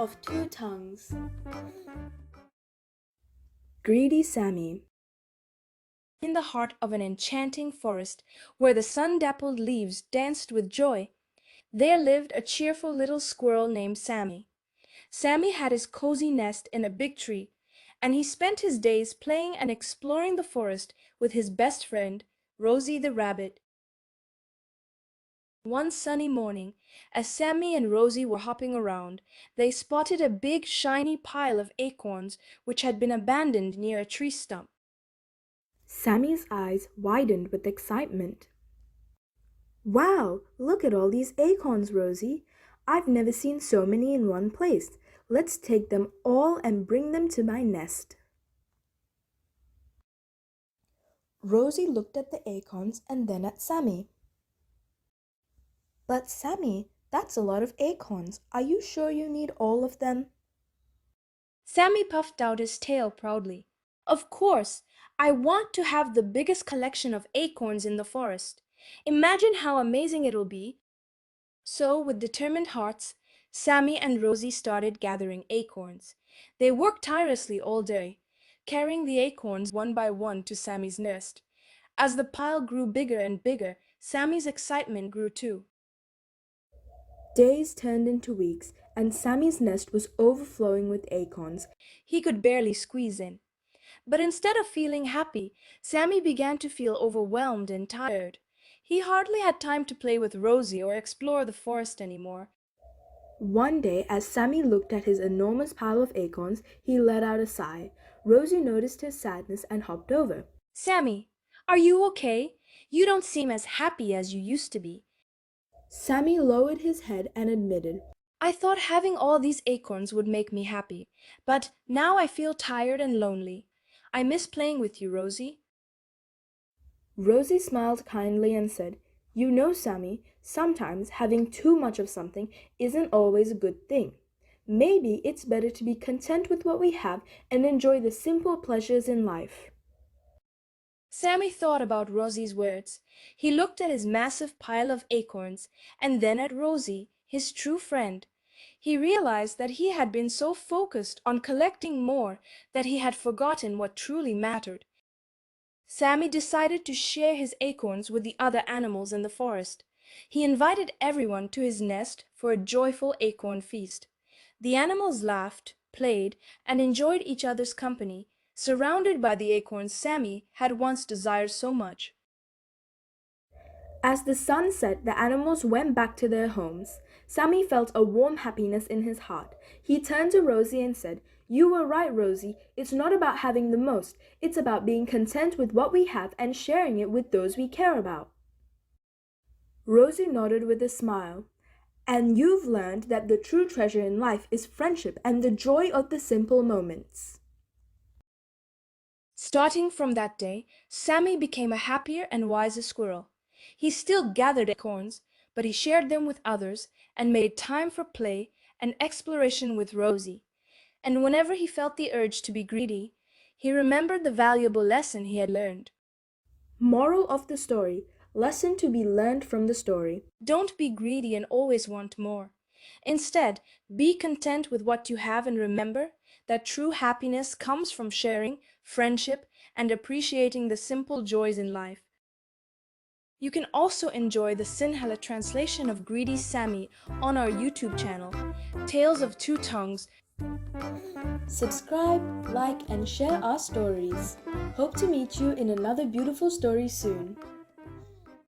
of Two Tongues. Greedy Sammy. In the heart of an enchanting forest, where the sun-dappled leaves danced with joy, there lived a cheerful little squirrel named Sammy. Sammy had his cozy nest in a big tree, and he spent his days playing and exploring the forest with his best friend, Rosie the rabbit. One sunny morning, as Sammy and Rosie were hopping around, they spotted a big shiny pile of acorns which had been abandoned near a tree stump. Sammy's eyes widened with excitement. Wow, look at all these acorns, Rosie. I've never seen so many in one place. Let's take them all and bring them to my nest. Rosie looked at the acorns and then at Sammy. But Sammy, that's a lot of acorns. Are you sure you need all of them? Sammy puffed out his tail proudly. Of course, I want to have the biggest collection of acorns in the forest. Imagine how amazing it'll be. So, with determined hearts, Sammy and Rosie started gathering acorns. They worked tirelessly all day, carrying the acorns one by one to Sammy's nest. As the pile grew bigger and bigger, Sammy's excitement grew too. Days turned into weeks, and Sammy's nest was overflowing with acorns. He could barely squeeze in. But instead of feeling happy, Sammy began to feel overwhelmed and tired. He hardly had time to play with Rosie or explore the forest anymore. One day, as Sammy looked at his enormous pile of acorns, he let out a sigh. Rosie noticed his sadness and hopped over. Sammy, are you okay? You don't seem as happy as you used to be. Sammy lowered his head and admitted, I thought having all these acorns would make me happy, but now I feel tired and lonely. I miss playing with you, Rosie. Rosie smiled kindly and said, You know, Sammy, sometimes having too much of something isn't always a good thing. Maybe it's better to be content with what we have and enjoy the simple pleasures in life. Sammy thought about Rosie's words. He looked at his massive pile of acorns and then at Rosie, his true friend. He realized that he had been so focused on collecting more that he had forgotten what truly mattered. Sammy decided to share his acorns with the other animals in the forest. He invited everyone to his nest for a joyful acorn feast. The animals laughed, played, and enjoyed each other's company, surrounded by the acorns Sammy had once desired so much. As the sun set, the animals went back to their homes. Sammy felt a warm happiness in his heart. He turned to Rosie and said, You were right, Rosie. It's not about having the most. It's about being content with what we have and sharing it with those we care about. Rosie nodded with a smile. And you've learned that the true treasure in life is friendship and the joy of the simple moments. Starting from that day, Sammy became a happier and wiser squirrel. He still gathered acorns, but he shared them with others and made time for play and exploration with Rosie. And whenever he felt the urge to be greedy, he remembered the valuable lesson he had learned. Moral of the story. Lesson to be learned from the story. Don't be greedy and always want more. Instead, be content with what you have and remember that true happiness comes from sharing, friendship, and appreciating the simple joys in life. You can also enjoy the Sinhalese translation of Greedy Sammy on our YouTube channel, Tales of Two Tongues. Subscribe, like, and share our stories. Hope to meet you in another beautiful story soon.